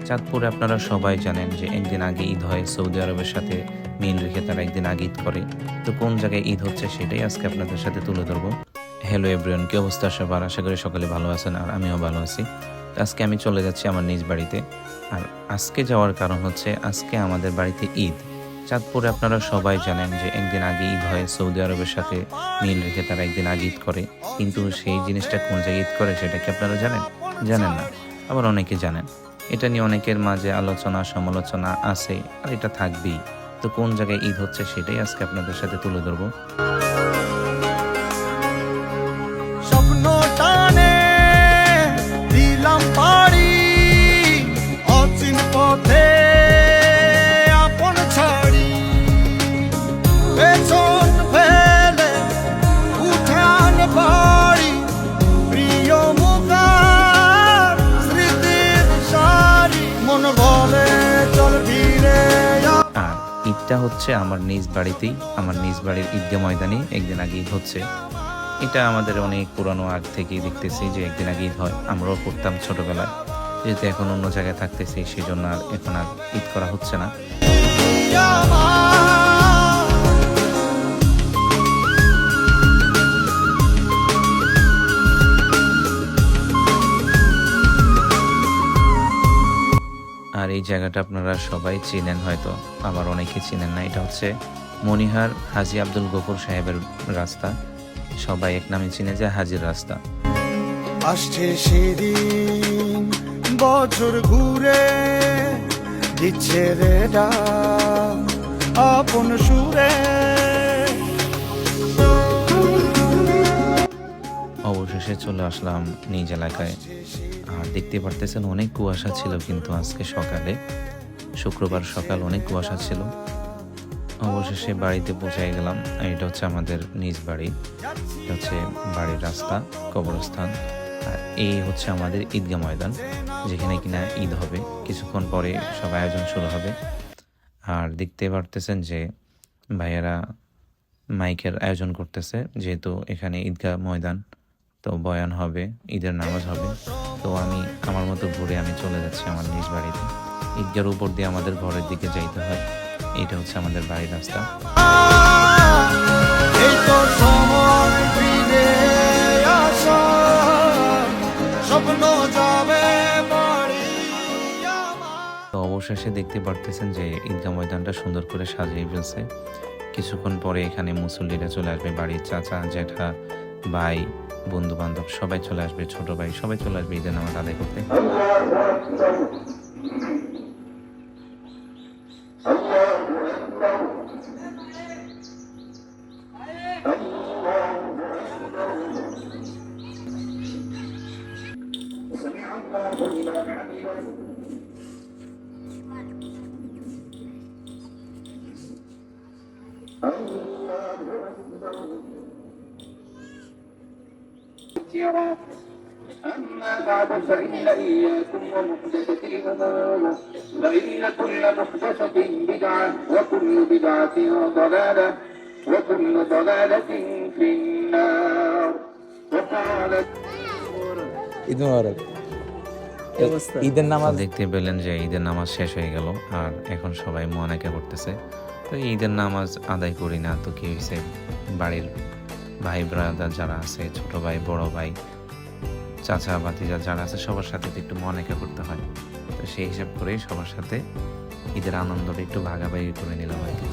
চাঁদপুরে আপনারা সবাই জানেন যে একদিন আগে ঈদ হয়, সৌদি আরবের সাথে মিল রেখে তারা একদিন আগে ঈদ করে। তো কোন জায়গায় ঈদ হচ্ছে সেটাই আজকে আপনাদের সাথে তুলে ধরবো। হ্যালো এভরিওয়ান, কি অবস্থা সবার? আশা করি সকলে ভালো আছেন আর আমিও ভালো আছি। তো আজকে আমি চলে যাচ্ছি আমার নিজ বাড়িতে। আর আজকে যাওয়ার কারণ হচ্ছে আজকে আমাদের বাড়িতে ঈদ। চাঁদপুরে আপনারা সবাই জানেন যে একদিন আগে ঈদ হয়, সৌদি আরবের সাথে মিল রেখে তারা একদিন আগে ঈদ করে। কিন্তু সেই জিনিসটা কোন জায়গায় ঈদ করে সেটা কি আপনারা জানেন? জানেন না, আবার অনেকে জানেন। এটা নিয়ে অনেকের মাঝে আলোচনা সমালোচনা আছে আর এটা থাকবেই। তো কোন জায়গায় ঈদ হচ্ছে সেটাই আজকে আপনাদের সাথে তুলে ধরবো। স্বপ্ন টানে দিলাম পাড়ি অচিন পথে আপন ছাড়ি পেছন ফেলে উঠান বাড়ি প্রিয় মুখার স্মৃতির সারি মন বলে চল ফিরে আর ঈদটা হচ্ছে আমার নিজ বাড়িতেই, আমার নিজ বাড়ির ঈদগাহ ময়দানে একদিন আগে ঈদ হচ্ছে। এটা আমাদের অনেক পুরানো আগ থেকেই দেখতেছি যে একদিন আগে ঈদ হয়। আমরাও করতাম ছোটবেলায়, যেহেতু এখন অন্য জায়গায় থাকতেছি সেই জন্য আর এখন আর ঈদ করা হচ্ছে না। আর এই জায়গাটা আপনারা সবাই চিনেন হয়তো, আবার অনেকে চিনেন না। এটা হচ্ছে মনিহার হাজী আব্দুল গফুর সাহেবের রাস্তা। সবাই এক নামে চিনে যায় হাজির রাস্তা। আসছে সেদিন বছর ঘুরে দিচ্ছে রে ডাক আপন সুরে। অবশেষে চলে আসলাম নিজ এলাকায়। আর দেখতে পারতেছেন অনেক কুয়াশা ছিল, কিন্তু আজকে সকালে শুক্রবার সকাল অনেক কুয়াশা ছিল। অবশেষে বাড়িতে পৌঁছে গেলাম। এটা হচ্ছে আমাদের নিজ বাড়ি, এটা হচ্ছে বাড়ির রাস্তা, কবরস্থান। আর এই হচ্ছে আমাদের ঈদগাহ ময়দান, যেখানে কিনা ঈদ হবে। কিছুক্ষণ পরে সব আয়োজন শুরু হবে। আর দেখতে পারতেছেন যে ভাইয়েরা মাইকের আয়োজন করতেছে, যেহেতু এখানে ঈদগাহ ময়দান, তো বয়ান হবে, ঈদের নামাজ হবে। তো আমি আমার মতো ঘুরে আমি চলে যাচ্ছি আমার নিজ বাড়িতে। ঈদগাহর উপর দিয়ে আমাদের ঘরের দিকে যাইতে হয়। এটা হচ্ছে আমাদের বাড়ির রাস্তা। এই তো সময় ফিরে আসা স্বপ্ন যাবে বাড়ি আমার। তো অবশেষে দেখতে পারতেছেন যে ঈদগাহ ময়দানটা সুন্দর করে সাজিয়ে ফেলছে। কিছুক্ষণ পরে এখানে মুসল্লিরা চলে আসবে, বাড়ির চাচা জ্যাঠা ভাই বন্ধু বান্ধব সবাই চলে আসবে, ছোট ভাই সবাই চলে আসবে ঈদের নামাজ আদায় করতে। أما بعد فإن إياكم ومحدثة الأمور فإن كل محدثة بدعة وكل بدعة ضلالة وكل ضلالة في النار وقالت ঈদ মোবারক। ঈদের নামাজ দেখতে পেলেন যে ঈদের নামাজ শেষ হয়ে গেল আর এখন সবাই মুয়ানাকা করতেছে। তো ঈদের নামাজ আদায় করি না তো কি হয়েছে, বাড়ির ভাই ব্রাদার যারা আছে, ছোট ভাই বড় ভাই চাচা ভাতিজা যারা আছে সবার সাথে তো একটু মুয়ানাকা করতে হয়। তো সেই হিসাব করেই সবার সাথে ঈদের আনন্দটা একটু ভাগাভাগি করে নিলাম আর কি।